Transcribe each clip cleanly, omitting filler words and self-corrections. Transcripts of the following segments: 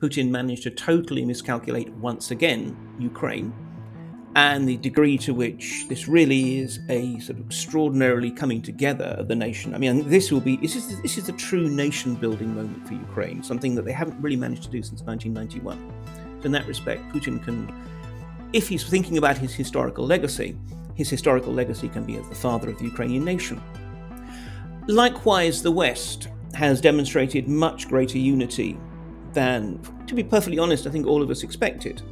Putin managed to totally miscalculate once again Ukraine, and the degree to which this really is a sort of extraordinarily coming together of the nation. I mean, this is a true nation-building moment for Ukraine, something that they haven't really managed to do since 1991. So in that respect, Putin can, if he's thinking about his historical legacy can be as the father of the Ukrainian nation. Likewise, the West has demonstrated much greater unity than, to be perfectly honest, I think all of us expected.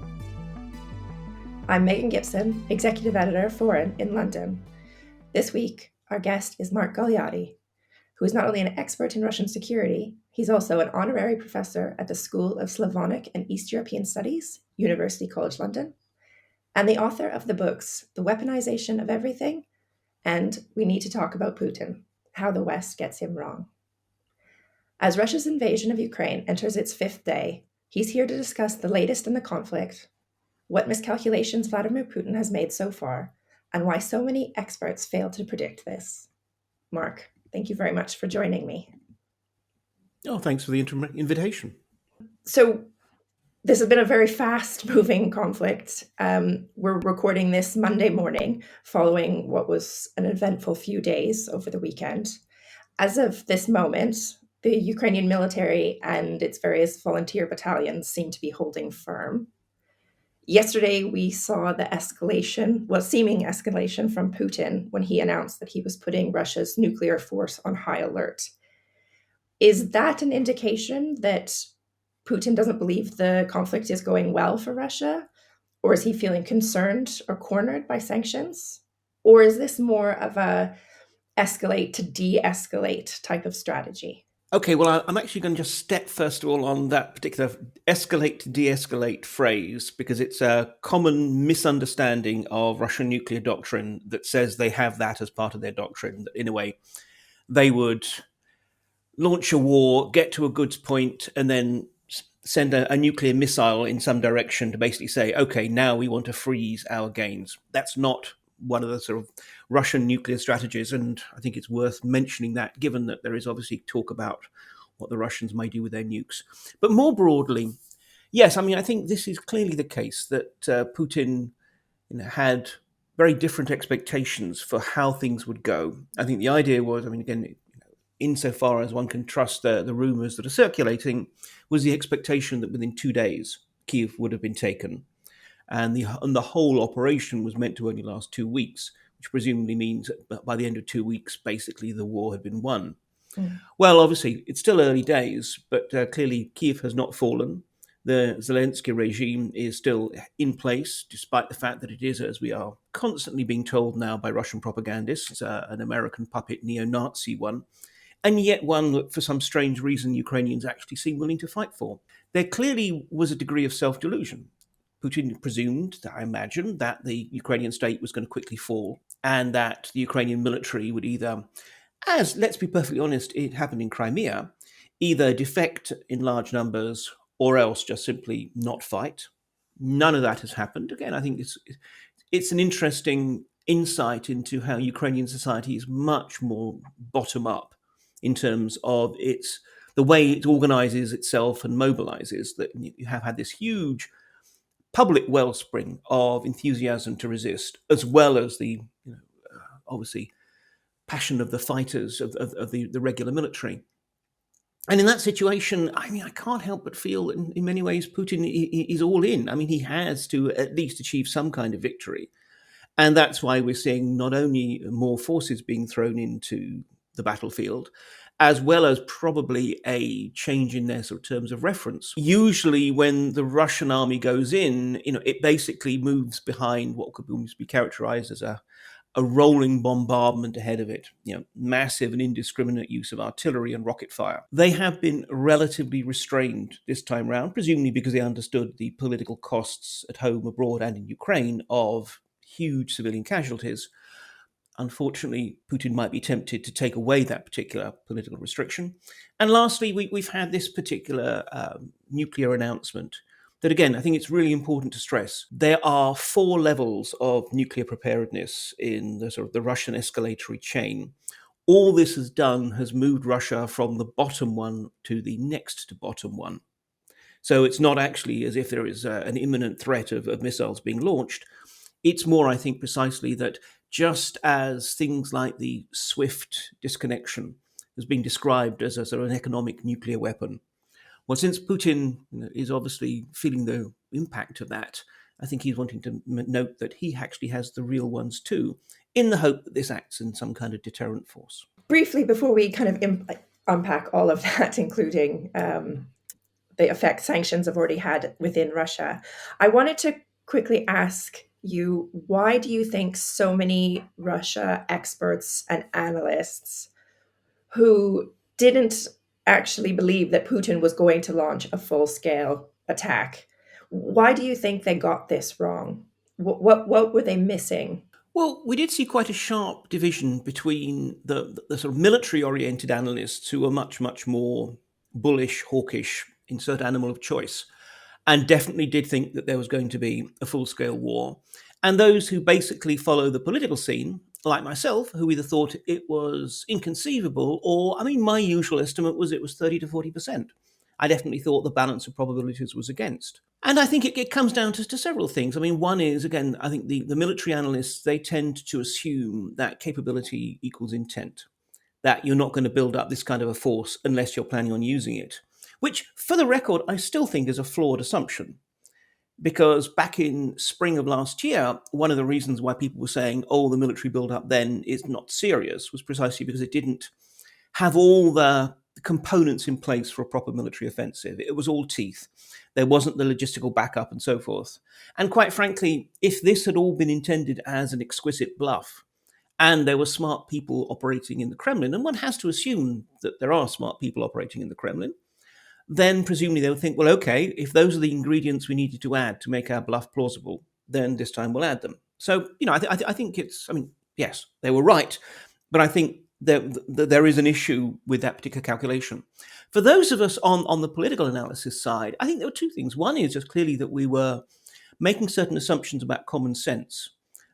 I'm Megan Gibson, Executive Editor of Foreign in London. This week, our guest is Mark Goliad, who is not only an expert in Russian security, he's also an honorary professor at the School of Slavonic and East European Studies, University College London, and the author of the books The Weaponization of Everything and We Need to Talk About Putin, How the West Gets Him Wrong. As Russia's invasion of Ukraine enters its fifth day, he's here to discuss the latest in the conflict, what miscalculations Vladimir Putin has made so far, and why so many experts failed to predict this. Mark, thank you very much for joining me. Oh, thanks for the invitation. So this has been a very fast-moving conflict. We're recording this Monday morning following what was an eventful few days over the weekend. As of this moment, the Ukrainian military and its various volunteer battalions seem to be holding firm. Yesterday, we saw the seeming escalation from Putin when he announced that he was putting Russia's nuclear force on high alert. Is that an indication that Putin doesn't believe the conflict is going well for Russia? Or is he feeling concerned or cornered by sanctions? Or is this more of a escalate to de-escalate type of strategy? Okay, well, I'm actually going to just step first of all on that particular escalate to de-escalate phrase, because it's a common misunderstanding of Russian nuclear doctrine that says they have that as part of their doctrine, that in a way they would launch a war, get to a goods point, and then send a nuclear missile in some direction to basically say, okay, now we want to freeze our gains. That's not one of the sort of Russian nuclear strategies, and I think it's worth mentioning that, given that there is obviously talk about what the Russians may do with their nukes. But more broadly, yes, I mean, I think this is clearly the case that Putin had very different expectations for how things would go. I think the idea was, I mean, again, insofar as one can trust the rumors that are circulating, was the expectation that within 2 days, Kyiv would have been taken. And the whole operation was meant to only last 2 weeks, which presumably means that by the end of 2 weeks, basically the war had been won. Well, obviously, it's still early days, but clearly Kyiv has not fallen. The Zelensky regime is still in place, despite the fact that it is, as we are constantly being told now by Russian propagandists, an American puppet neo-Nazi one, and yet one that, for some strange reason, Ukrainians actually seem willing to fight for. There clearly was a degree of self-delusion. Putin presumed, I imagine, that the Ukrainian state was going to quickly fall and that the Ukrainian military would either, as, let's be perfectly honest, it happened in Crimea, either defect in large numbers or else just simply not fight. None of that has happened. Again, I think it's an interesting insight into how Ukrainian society is much more bottom-up in terms of the way it organizes itself and mobilizes, that you have had this huge public wellspring of enthusiasm to resist, as well as the obviously passion of the fighters of the regular military. And in that situation, I mean, I can't help but feel in many ways Putin is all in. I mean, he has to at least achieve some kind of victory. And that's why we're seeing not only more forces being thrown into the battlefield, as well as probably a change in their sort of terms of reference. Usually when the Russian army goes in, it basically moves behind what could almost be characterized as a rolling bombardment ahead of it, massive and indiscriminate use of artillery and rocket fire. They have been relatively restrained this time round, presumably because they understood the political costs at home, abroad, and in Ukraine of huge civilian casualties. Unfortunately, Putin might be tempted to take away that particular political restriction. And lastly, we've had this particular nuclear announcement that, again, I think it's really important to stress. There are 4 levels of nuclear preparedness in the sort of the Russian escalatory chain. All this has done has moved Russia from the bottom one to the next to bottom one. So it's not actually as if there is an imminent threat of missiles being launched. It's more, I think, precisely that just as things like the SWIFT disconnection has been described as a sort of an economic nuclear weapon, well, since Putin is obviously feeling the impact of that, I think he's wanting to note that he actually has the real ones too, in the hope that this acts in some kind of deterrent force. Briefly, before we kind of unpack all of that, including the effect sanctions have already had within Russia, I wanted to quickly ask you, why do you think so many Russia experts and analysts who didn't actually believe that Putin was going to launch a full-scale attack, why do you think they got this wrong? What were they missing? Well, we did see quite a sharp division between the sort of military-oriented analysts who were much, much more bullish, hawkish, insert animal of choice, and definitely did think that there was going to be a full-scale war, and those who basically follow the political scene, like myself, who either thought it was inconceivable or, I mean, my usual estimate was it was 30 to 40%. I definitely thought the balance of probabilities was against. And I think it comes down to several things. I mean, one is, again, I think the military analysts, they tend to assume that capability equals intent, that you're not going to build up this kind of a force unless you're planning on using it, which, for the record, I still think is a flawed assumption. Because back in spring of last year, one of the reasons why people were saying, oh, the military build-up then is not serious was precisely because it didn't have all the components in place for a proper military offensive. It was all teeth. There wasn't the logistical backup and so forth. And quite frankly, if this had all been intended as an exquisite bluff, and there were smart people operating in the Kremlin, and one has to assume that there are smart people operating in the Kremlin, then presumably they would think, well, okay, if those are the ingredients we needed to add to make our bluff plausible, then this time we'll add them. So, I think it's, I mean, yes, they were right, but I think there is an issue with that particular calculation. For those of us on the political analysis side, I think there were two things. One is just clearly that we were making certain assumptions about common sense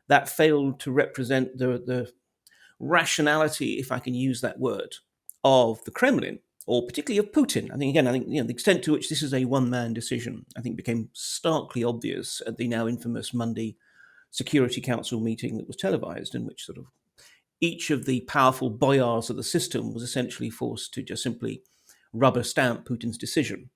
that failed to represent the rationality, if I can use that word, of the Kremlin, or particularly of Putin. I think the extent to which this is a one-man decision, I think became starkly obvious at the now infamous Monday Security Council meeting that was televised, in which sort of each of the powerful boyars of the system was essentially forced to just simply rubber stamp Putin's decision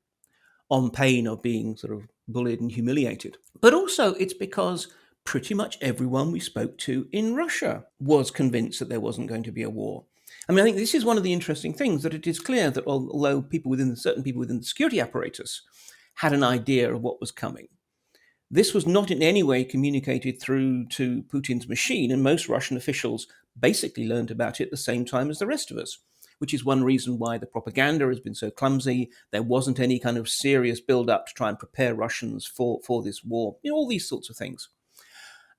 on pain of being sort of bullied and humiliated. But also it's because pretty much everyone we spoke to in Russia was convinced that there wasn't going to be a war. I mean, I think this is one of the interesting things, that it is clear that although certain people within the security apparatus had an idea of what was coming, this was not in any way communicated through to Putin's machine, and most Russian officials basically learned about it at the same time as the rest of us, which is one reason why the propaganda has been so clumsy. There wasn't any kind of serious build-up to try and prepare Russians for this war, all these sorts of things.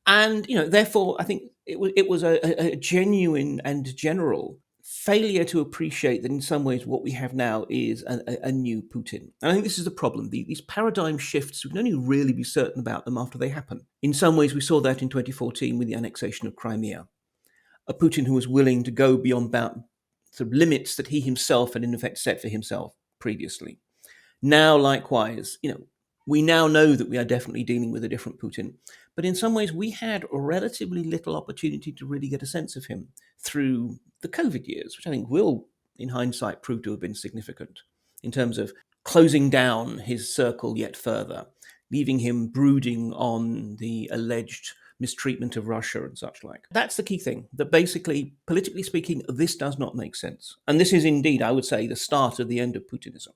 And, therefore, I think it was a genuine and general failure to appreciate that in some ways what we have now is a new Putin. And I think this is the problem. These paradigm shifts, we can only really be certain about them after they happen. In some ways, we saw that in 2014 with the annexation of Crimea. A Putin who was willing to go beyond sort of limits that he himself had in effect set for himself previously. Now, likewise, we now know that we are definitely dealing with a different Putin. But in some ways, we had relatively little opportunity to really get a sense of him through the COVID years, which I think will, in hindsight, prove to have been significant in terms of closing down his circle yet further, leaving him brooding on the alleged mistreatment of Russia and such like. That's the key thing, that basically, politically speaking, this does not make sense. And this is indeed, I would say, the start of the end of Putinism.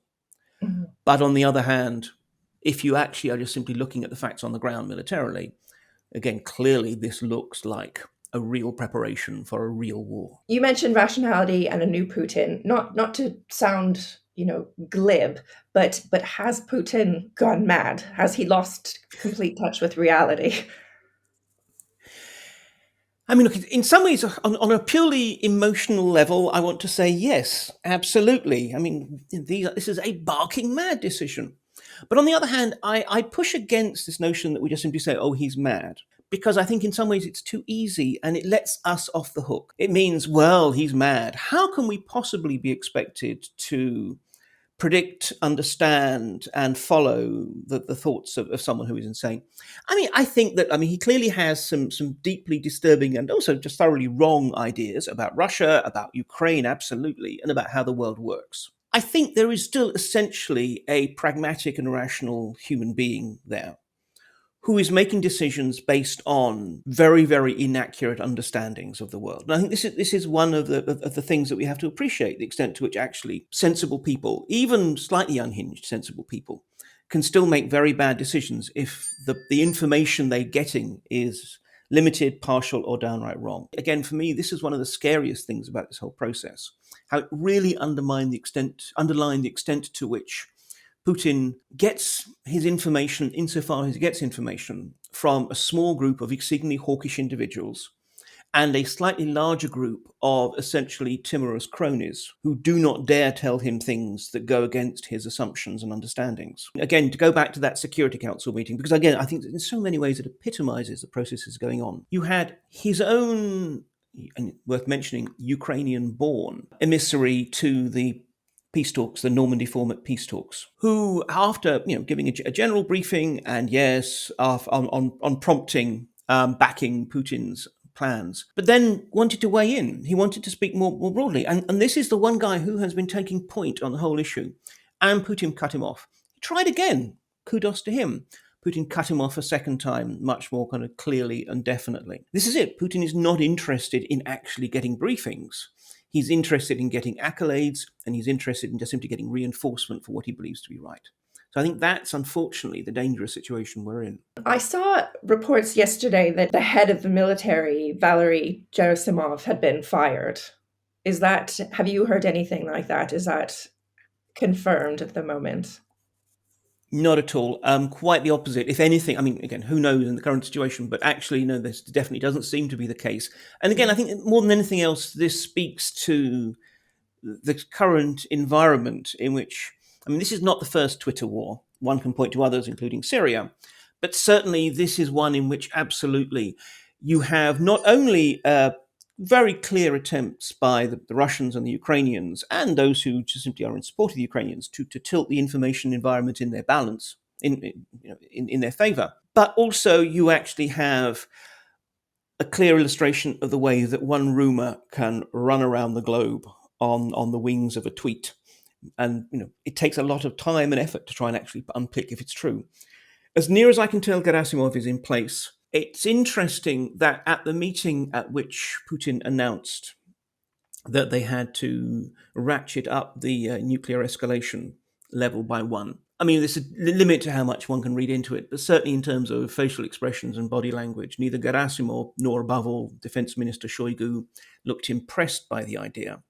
Mm-hmm. But on the other hand, if you actually are just simply looking at the facts on the ground militarily, again, clearly this looks like a real preparation for a real war. You mentioned rationality and a new Putin, not to sound, glib, but has Putin gone mad? Has he lost complete touch with reality? I mean, look, in some ways, on a purely emotional level, I want to say yes, absolutely. I mean, this is a barking mad decision. But on the other hand, I push against this notion that we just simply say, oh, he's mad. Because I think in some ways it's too easy and it lets us off the hook. It means, well, he's mad. How can we possibly be expected to predict, understand, and follow the thoughts of someone who is insane. I think that he clearly has some deeply disturbing and also just thoroughly wrong ideas about Russia, about Ukraine, absolutely, and about how the world works. I think there is still essentially a pragmatic and rational human being there who is making decisions based on very, very inaccurate understandings of the world. And I think this is one of the things that we have to appreciate, the extent to which actually sensible people, even slightly unhinged sensible people, can still make very bad decisions if the information they're getting is limited, partial, or downright wrong. Again, for me, this is one of the scariest things about this whole process, how it really underlined the extent to which Putin gets his information, insofar as he gets information, from a small group of exceedingly hawkish individuals and a slightly larger group of essentially timorous cronies who do not dare tell him things that go against his assumptions and understandings. Again, to go back to that Security Council meeting, because again, I think in so many ways it epitomizes the processes going on. You had his own, and worth mentioning, Ukrainian-born emissary to the peace talks, the Normandy format peace talks, who, after giving a general briefing and yes, on prompting, backing Putin's plans, but then wanted to weigh in. He wanted to speak more broadly, and this is the one guy who has been taking point on the whole issue, and Putin cut him off. He tried again. Kudos to him. Putin cut him off a second time, much more kind of clearly and definitely. This is it. Putin is not interested in actually getting briefings. He's interested in getting accolades, and he's interested in just simply getting reinforcement for what he believes to be right. So I think that's unfortunately the dangerous situation we're in. I saw reports yesterday that the head of the military, Valerie, had been fired. Have you heard anything like that? Is that confirmed at the moment? Not at all. Quite the opposite. If anything, again, who knows in the current situation, but actually, no, this definitely doesn't seem to be the case. And again, I think more than anything else, this speaks to the current environment in which, this is not the first Twitter war. One can point to others, including Syria, but certainly this is one in which absolutely you have not only very clear attempts by the Russians and the Ukrainians and those who just simply are in support of the Ukrainians to tilt the information environment in their balance, in their favor. But also you actually have a clear illustration of the way that one rumor can run around the globe on the wings of a tweet. And it takes a lot of time and effort to try and actually unpick if it's true. As near as I can tell, Gerasimov is in place. It's interesting that at the meeting at which Putin announced that they had to ratchet up the nuclear escalation level by one. There's a limit to how much one can read into it, but certainly in terms of facial expressions and body language, neither Gerasimov nor, above all, Defense Minister Shoigu looked impressed by the idea.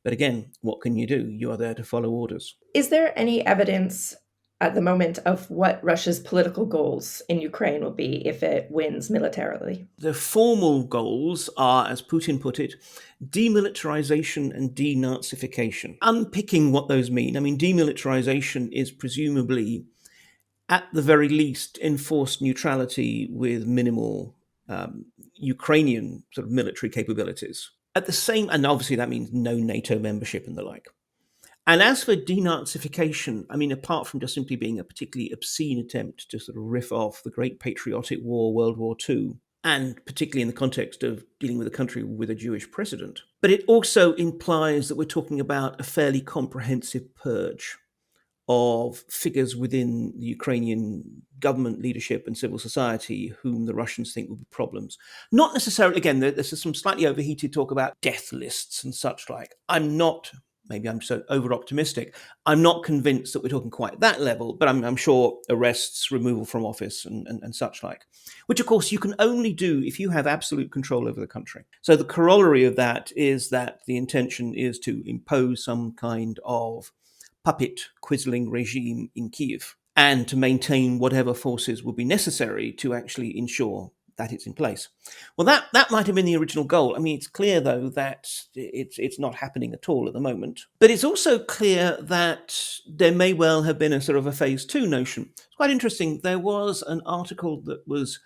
But again, what can you do? You are there to follow orders. Is there any evidence at the moment of what Russia's political goals in Ukraine will be if it wins militarily? The formal goals are, as Putin put it, demilitarization and denazification. Unpicking what those mean, demilitarization is presumably, at the very least, enforced neutrality with minimal Ukrainian sort of military capabilities. At the same, and obviously that means no NATO membership and the like. And as for denazification, apart from just simply being a particularly obscene attempt to sort of riff off the Great Patriotic War, World War II, and particularly in the context of dealing with a country with a Jewish president, but it also implies that we're talking about a fairly comprehensive purge of figures within the Ukrainian government leadership and civil society whom the Russians think will be problems. Not necessarily, again, there's some slightly overheated talk about death lists and such like. Maybe I'm so over-optimistic. I'm not convinced that we're talking quite that level, but I'm sure arrests, removal from office and such like, which of course you can only do if you have absolute control over the country. So the corollary of that is that the intention is to impose some kind of puppet quisling regime in Kyiv and to maintain whatever forces will be necessary to actually ensure that it's in place. Well, that might have been the original goal. It's clear, though, that it's not happening at all at the moment. But it's also clear that there may well have been a sort of a phase two notion. It's quite interesting. There was an article that was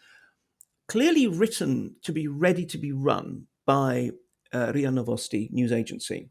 clearly written to be ready to be run by RIA Novosti news agency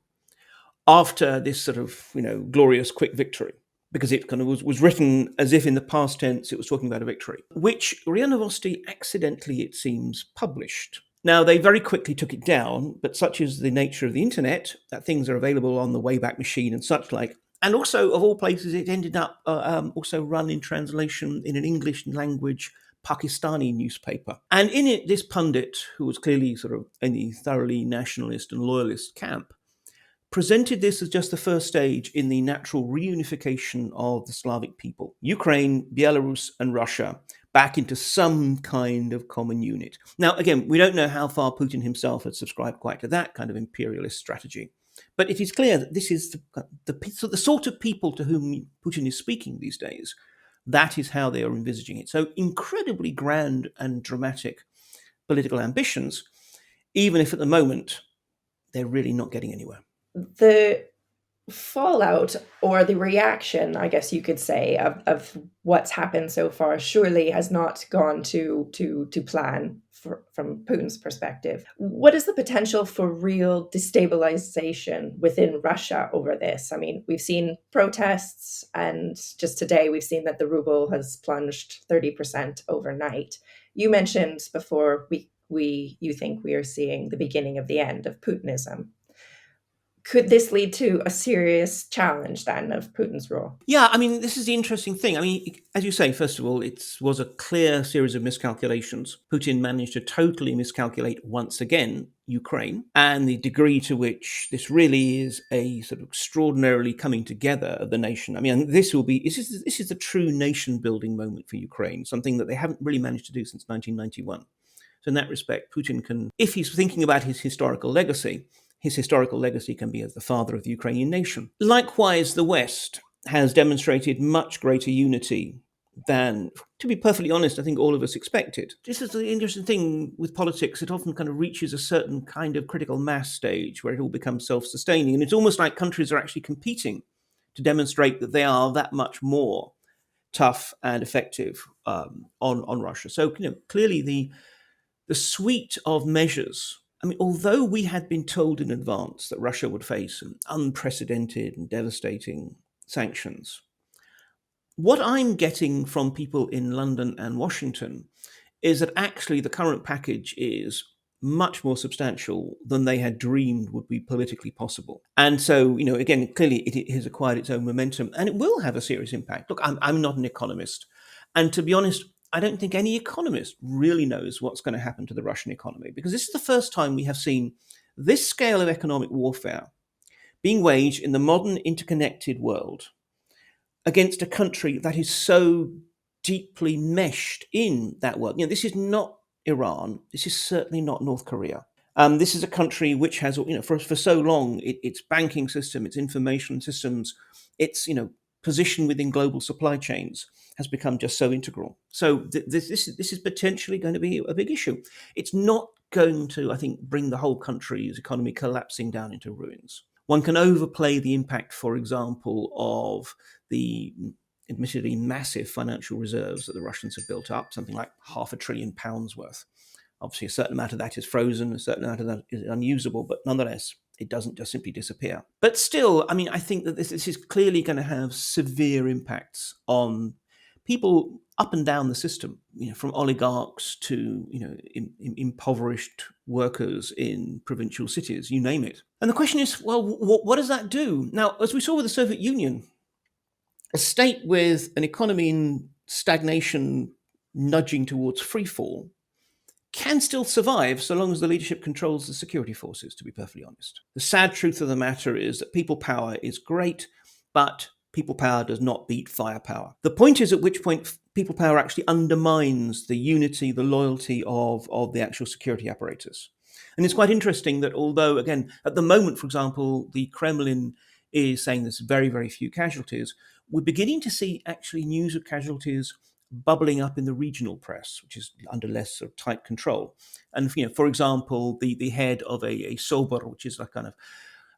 after this sort of, glorious quick victory, because it kind of was written as if in the past tense it was talking about a victory, which RIA Novosti accidentally, it seems, published. Now, they very quickly took it down, but such is the nature of the internet, that things are available on the Wayback Machine and such like. And also, of all places, it ended up also run in translation in an English language Pakistani newspaper. And in it, this pundit, who was clearly sort of in the thoroughly nationalist and loyalist camp, presented this as just the first stage in the natural reunification of the Slavic people, Ukraine, Belarus, and Russia, back into some kind of common unit. Now, again, we don't know how far Putin himself had subscribed quite to that kind of imperialist strategy, but it is clear that this is the sort of people to whom Putin is speaking these days. That is how they are envisaging it. So incredibly grand and dramatic political ambitions, even if at the moment they're really not getting anywhere. The fallout or the reaction, I guess you could say, of what's happened so far surely has not gone to plan from Putin's perspective. What is the potential for real destabilization within Russia over this? I mean, we've seen protests, and just today we've seen that the ruble has plunged 30% overnight. You mentioned before you think we are seeing the beginning of the end of Putinism. Could this lead to a serious challenge then of Putin's rule? Yeah, I mean, this is the interesting thing. I mean, as you say, first of all, it was a clear series of miscalculations. Putin managed to totally miscalculate once again Ukraine, and the degree to which this really is a sort of extraordinarily coming together of the nation. I mean, this is the true nation building moment for Ukraine, something that they haven't really managed to do since 1991. So in that respect, Putin can, if he's thinking about his historical legacy can be as the father of the Ukrainian nation. Likewise, the West has demonstrated much greater unity than, to be perfectly honest, I think all of us expected. This is the interesting thing with politics. It often kind of reaches a certain kind of critical mass stage where it all becomes self-sustaining. And it's almost like countries are actually competing to demonstrate that they are that much more tough and effective on Russia. So, clearly the suite of measures, I mean, although we had been told in advance that Russia would face unprecedented and devastating sanctions, what I'm getting from people in London and Washington is that actually the current package is much more substantial than they had dreamed would be politically possible. And so, again, clearly it has acquired its own momentum, and it will have a serious impact. Look, I'm not an economist. And to be honest, I don't think any economist really knows what's going to happen to the Russian economy, because this is the first time we have seen this scale of economic warfare being waged in the modern interconnected world against a country that is so deeply meshed in that world. This is not Iran. This is certainly not North Korea. This is a country which has, for so long, its banking system, its information systems, its, position within global supply chains has become just so integral. So this is potentially going to be a big issue. It's not going to, I think, bring the whole country's economy collapsing down into ruins. One can overplay the impact, for example, of the admittedly massive financial reserves that the Russians have built up, something like £500 billion worth. Obviously, a certain amount of that is frozen, a certain amount of that is unusable, but nonetheless, it doesn't just simply disappear. But still, I mean, I think that this is clearly going to have severe impacts on people up and down the system, from oligarchs to, impoverished workers in provincial cities, you name it. And the question is, well, what does that do? Now, as we saw with the Soviet Union, a state with an economy in stagnation nudging towards freefall can still survive so long as the leadership controls the security forces, to be perfectly honest. The sad truth of the matter is that people power is great, but people power does not beat firepower. The point is at which point people power actually undermines the unity, the loyalty of the actual security apparatus. And it's quite interesting that although, again, at the moment, for example, the Kremlin is saying there's very, very few casualties, we're beginning to see actually news of casualties bubbling up in the regional press, which is under less sort of tight control. And, for example, the head of a SOBR, which is a kind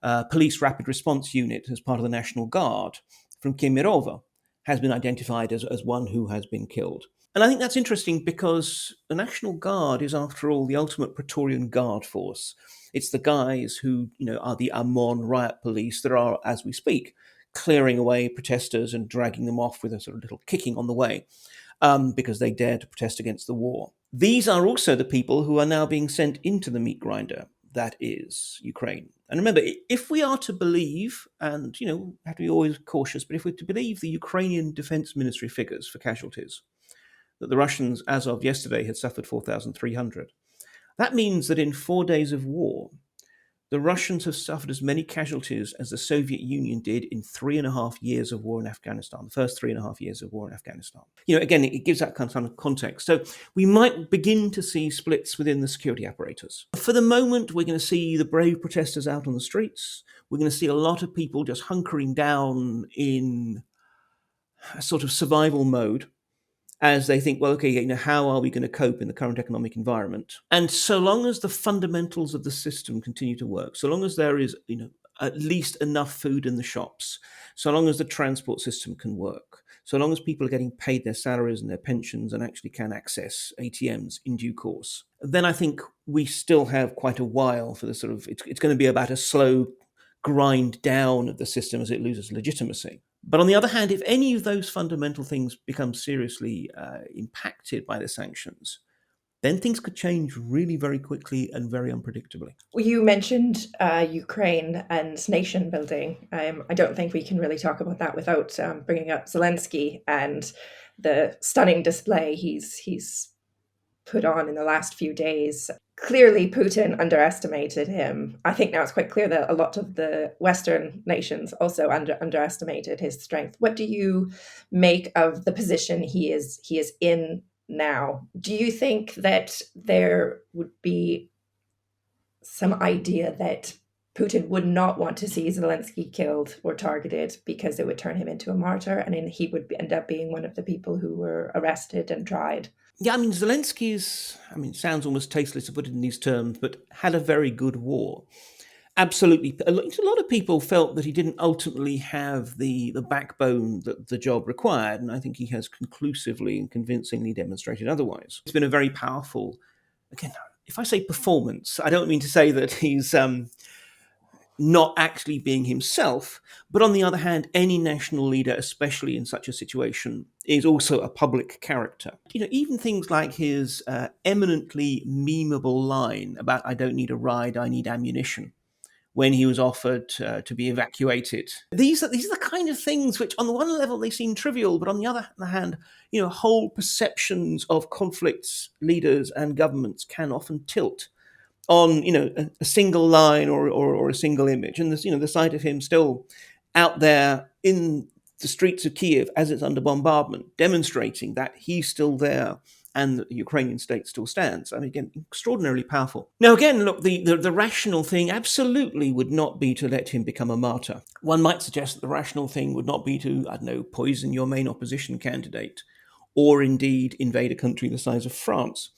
of police rapid response unit as part of the National Guard from Kemerovo, has been identified as one who has been killed. And I think that's interesting because the National Guard is, after all, the ultimate Praetorian Guard force. It's the guys who, are the Amon riot police that are, as we speak, clearing away protesters and dragging them off with a sort of little kicking on the way, because they dare to protest against the war. These are also the people who are now being sent into the meat grinder, that is Ukraine. And remember, if we are to believe, and have to be always cautious, but if we're to believe the Ukrainian Defense Ministry figures for casualties, that the Russians, as of yesterday, had suffered 4,300. That means that in 4 days of war, the Russians have suffered as many casualties as the Soviet Union did in 3.5 years of war in Afghanistan, the first 3.5 years of war in Afghanistan. Again, it gives that kind of context. So we might begin to see splits within the security apparatus. For the moment, we're going to see the brave protesters out on the streets. We're going to see a lot of people just hunkering down in a sort of survival mode, as they think, well, okay, how are we going to cope in the current economic environment? And so long as the fundamentals of the system continue to work, so long as there is, at least enough food in the shops, so long as the transport system can work, so long as people are getting paid their salaries and their pensions and actually can access ATMs in due course, then I think we still have quite a while for the sort of, it's going to be about a slow grind down of the system as it loses legitimacy. But on the other hand, if any of those fundamental things become seriously impacted by the sanctions, then things could change really very quickly and very unpredictably. Well, you mentioned Ukraine and nation building. I don't think we can really talk about that without bringing up Zelensky and the stunning display he's put on in the last few days. Clearly, Putin underestimated him. I think now it's quite clear that a lot of the Western nations also underestimated his strength. What do you make of the position he is in now? Do you think that there would be some idea that Putin would not want to see Zelensky killed or targeted because it would turn him into a martyr, and then he would end up being one of the people who were arrested and tried? Yeah, Zelensky's, sounds almost tasteless to put it in these terms, but had a very good war. Absolutely. A lot of people felt that he didn't ultimately have the backbone that the job required, and I think he has conclusively and convincingly demonstrated otherwise. It's been a very powerful, again, if I say performance, I don't mean to say that he's not actually being himself, but on the other hand, any national leader, especially in such a situation, is also a public character. Even things like his eminently memeable line about "I don't need a ride, I need ammunition," when he was offered to be evacuated. These are the kind of things which, on the one level, they seem trivial, but on the other hand, whole perceptions of conflicts, leaders, and governments can often tilt on a single line or a single image. And the sight of him still out there in the streets of Kiev as it's under bombardment, demonstrating that he's still there and that the Ukrainian state still stands. Again, extraordinarily powerful. Now, again, look, the rational thing absolutely would not be to let him become a martyr. One might suggest that the rational thing would not be to, poison your main opposition candidate, or indeed invade a country the size of France.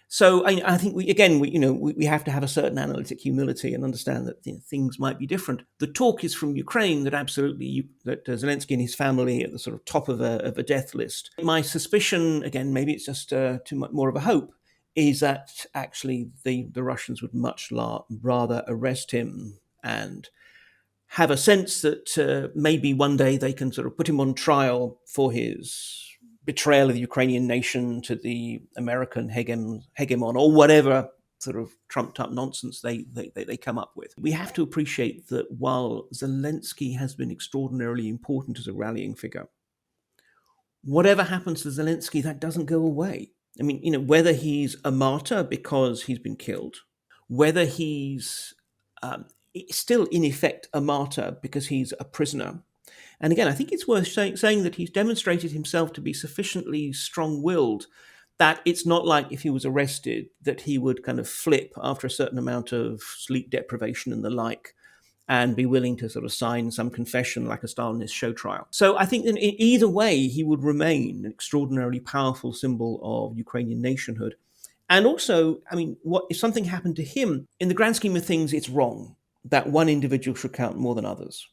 So I think we have to have a certain analytic humility and understand that things might be different. The talk is from Ukraine that absolutely that Zelensky and his family are at the sort of top of a death list. My suspicion, again, maybe it's just too much more of a hope, is that actually the Russians would much rather arrest him and have a sense that maybe one day they can sort of put him on trial for his betrayal of the Ukrainian nation to the American hegemon, or whatever sort of trumped up nonsense they come up with. We have to appreciate that while Zelensky has been extraordinarily important as a rallying figure, whatever happens to Zelensky, that doesn't go away. Whether he's a martyr because he's been killed, whether he's still in effect a martyr because he's a prisoner. And again, I think it's worth saying that he's demonstrated himself to be sufficiently strong-willed that it's not like if he was arrested that he would kind of flip after a certain amount of sleep deprivation and the like and be willing to sort of sign some confession like a Stalinist show trial. So I think that either way, he would remain an extraordinarily powerful symbol of Ukrainian nationhood. And also, what if something happened to him? In the grand scheme of things, it's wrong that one individual should count more than others.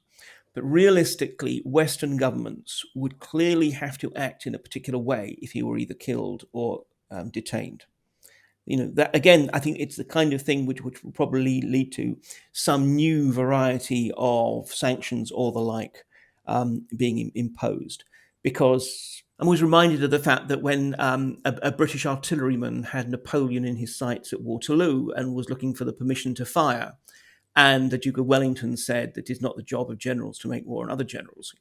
But realistically, Western governments would clearly have to act in a particular way if he were either killed or detained. That again, I think it's the kind of thing which will probably lead to some new variety of sanctions or the like being imposed. Because I'm always reminded of the fact that when a British artilleryman had Napoleon in his sights at Waterloo and was looking for the permission to fire, and the Duke of Wellington said that it is not the job of generals to make war on other generals.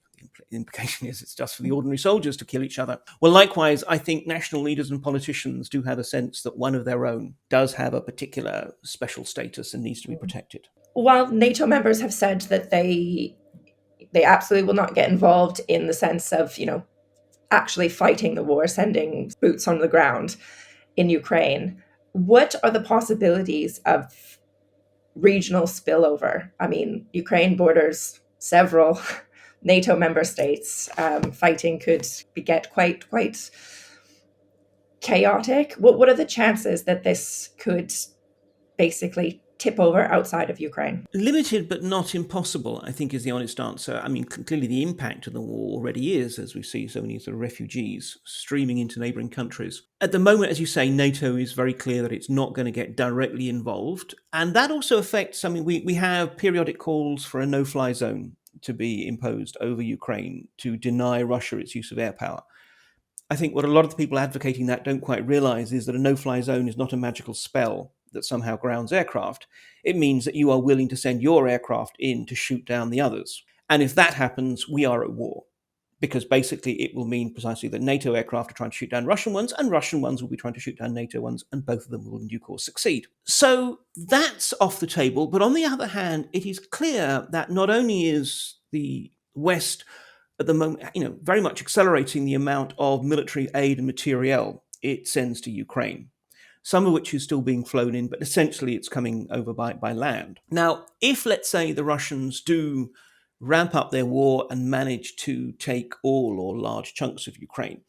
The implication is it's just for the ordinary soldiers to kill each other. Well, likewise, I think national leaders and politicians do have a sense that one of their own does have a particular special status and needs to be protected. While NATO members have said that they absolutely will not get involved in the sense of, actually fighting the war, sending boots on the ground in Ukraine, what are the possibilities of regional spillover? I mean, Ukraine borders several NATO member states. Fighting could get quite chaotic. What are the chances that this could basically tip over outside of Ukraine? Limited but not impossible, I think, is the honest answer. I mean, clearly the impact of the war already is, as we see so many sort of refugees streaming into neighbouring countries. At the moment, as you say, NATO is very clear that it's not going to get directly involved. And that also affects, we have periodic calls for a no-fly zone to be imposed over Ukraine to deny Russia its use of air power. I think what a lot of the people advocating that don't quite realise is that a no-fly zone is not a magical spell that somehow grounds aircraft. It means that you are willing to send your aircraft in to shoot down the others. And if that happens, we are at war. Because basically it will mean precisely that NATO aircraft are trying to shoot down Russian ones, and Russian ones will be trying to shoot down NATO ones, and both of them will in due course succeed. So that's off the table. But on the other hand, it is clear that not only is the West at the moment, very much accelerating the amount of military aid and materiel it sends to Ukraine, some of which is still being flown in, but essentially it's coming over by land. Now, if, let's say, the Russians do ramp up their war and manage to take all or large chunks of Ukraine,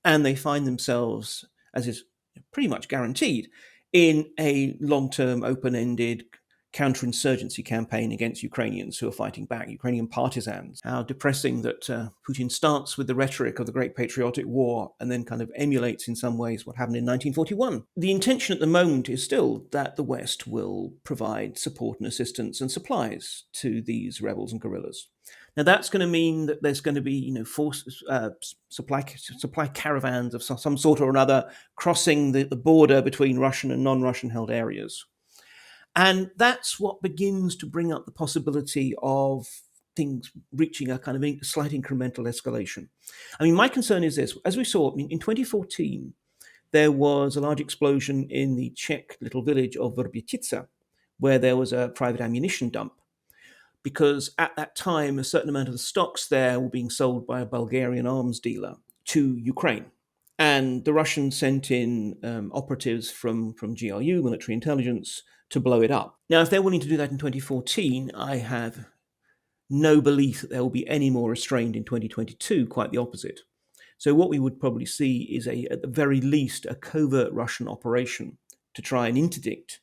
and they find themselves, as is pretty much guaranteed, in a long-term, open-ended counterinsurgency campaign against Ukrainians who are fighting back, Ukrainian partisans. How depressing that Putin starts with the rhetoric of the Great Patriotic War and then kind of emulates in some ways what happened in 1941. The intention at the moment is still that the West will provide support and assistance and supplies to these rebels and guerrillas. Now that's going to mean that there's going to be, supply caravans of some sort or another crossing the border between Russian and non-Russian held areas. And that's what begins to bring up the possibility of things reaching a kind of slight incremental escalation. I mean, my concern is this. As we saw in 2014, there was a large explosion in the Czech little village of Vrbětica, where there was a private ammunition dump, because at that time, a certain amount of the stocks there were being sold by a Bulgarian arms dealer to Ukraine. And the Russians sent in operatives from GRU, military intelligence, to blow it up. Now, if they're willing to do that in 2014, I have no belief that there will be any more restrained in 2022, quite the opposite. So what we would probably see is, at the very least, a covert Russian operation to try and interdict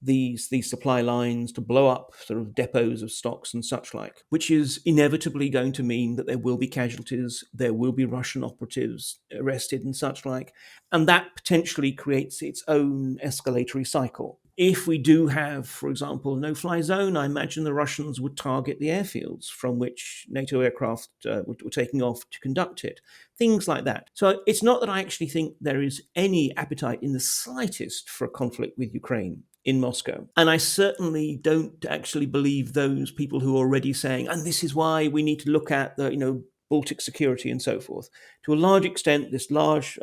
these supply lines, to blow up sort of depots of stocks and such like, which is inevitably going to mean that there will be casualties, there will be Russian operatives arrested and such like, and that potentially creates its own escalatory cycle. If we do have, for example, a no-fly zone, I imagine the Russians would target the airfields from which NATO aircraft were taking off to conduct it. Things like that. So it's not that I actually think there is any appetite in the slightest for a conflict with Ukraine in Moscow. And I certainly don't actually believe those people who are already saying, and this is why we need to look at the, Baltic security and so forth. To a large extent, this large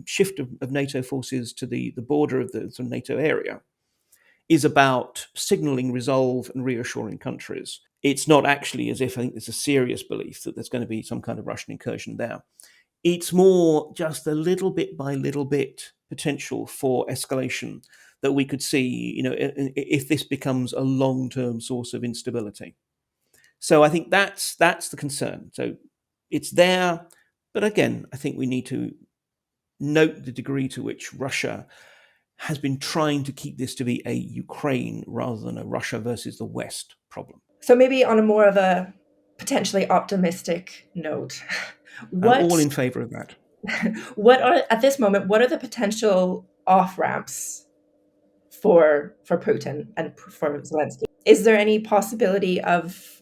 shift of NATO forces to the border of the sort of NATO area is about signaling resolve and reassuring countries. It's not actually as if I think there's a serious belief that there's going to be some kind of Russian incursion there. It's more just a little bit by little bit potential for escalation that we could see, if this becomes a long-term source of instability. So I think that's the concern. So it's there, but again, I think we need to note the degree to which Russia has been trying to keep this to be a Ukraine rather than a Russia versus the West problem. So maybe on a more of a potentially optimistic note, I'm all what in favor of that. what are at this moment, what are the potential off ramps for Putin and for Zelensky? Is there any possibility of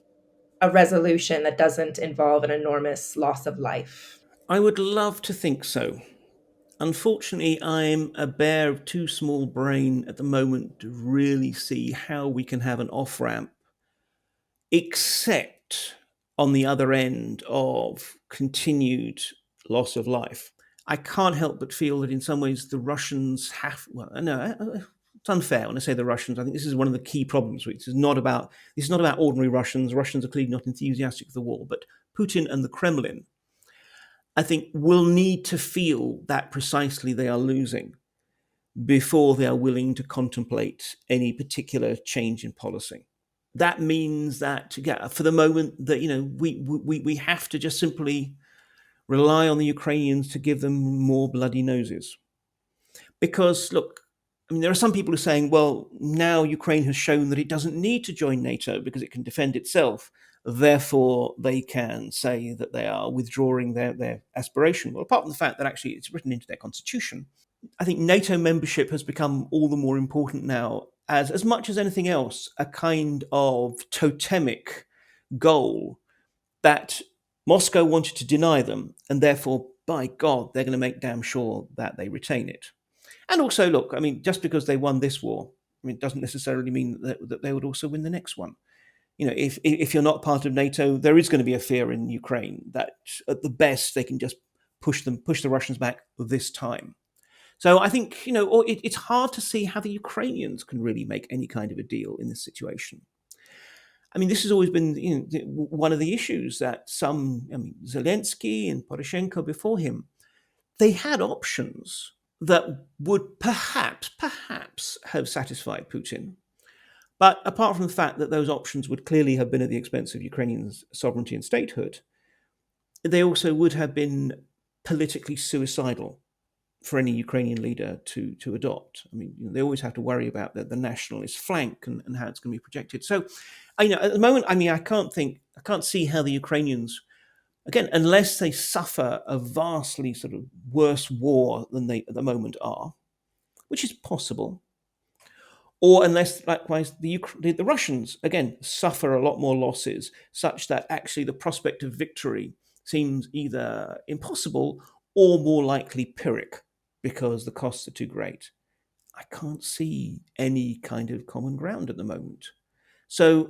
a resolution that doesn't involve an enormous loss of life? I would love to think so. Unfortunately, I'm a bear of too small brain at the moment to really see how we can have an off ramp, except on the other end of continued loss of life. I can't help but feel that in some ways the Russians have. Well, no, it's unfair when I say the Russians. I think this is one of the key problems. Which is not about this is not about ordinary Russians. Russians are clearly not enthusiastic for the war, but Putin and the Kremlin, I think, will need to feel that precisely they are losing before they are willing to contemplate any particular change in policy. That means that, yeah, for the moment, that we have to just simply rely on the Ukrainians to give them more bloody noses. Because look, I mean, there are some people who are saying, well, now Ukraine has shown that it doesn't need to join NATO because it can defend itself. Therefore, they can say that they are withdrawing their aspiration. Well, apart from the fact that actually it's written into their constitution, I think NATO membership has become all the more important now as much as anything else, a kind of totemic goal that Moscow wanted to deny them, and therefore, by God, they're going to make damn sure that they retain it. And also, look, I mean, just because they won this war, I mean, it doesn't necessarily mean that they would also win the next one. If you're not part of NATO, there is going to be a fear in Ukraine that at the best they can just push the Russians back this time. So I think it's hard to see how the Ukrainians can really make any kind of a deal in this situation. I mean, this has always been one of the issues that Zelensky and Poroshenko before him, they had options that would perhaps have satisfied Putin. But apart from the fact that those options would clearly have been at the expense of Ukrainians' sovereignty and statehood, they also would have been politically suicidal for any Ukrainian leader to adopt. I mean, they always have to worry about the nationalist flank and how it's going to be projected. So, at the moment, I mean, I can't see how the Ukrainians, again, unless they suffer a vastly sort of worse war than they at the moment are, which is possible, or unless likewise the Russians again suffer a lot more losses, such that actually the prospect of victory seems either impossible or more likely Pyrrhic because the costs are too great. I can't see any kind of common ground at the moment. So,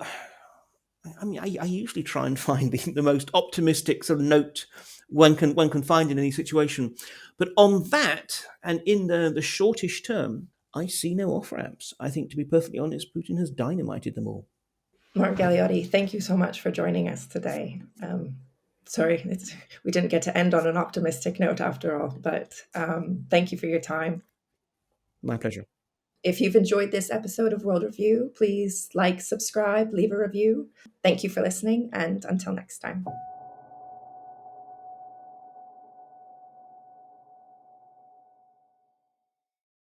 I mean, I usually try and find the most optimistic sort of note one can find in any situation, but on that and in the shortish term, I see no off ramps. I think, to be perfectly honest, Putin has dynamited them all. Mark Galeotti, thank you so much for joining us today. Sorry, we didn't get to end on an optimistic note after all, but thank you for your time. My pleasure. If you've enjoyed this episode of World Review, please like, subscribe, leave a review. Thank you for listening, and until next time.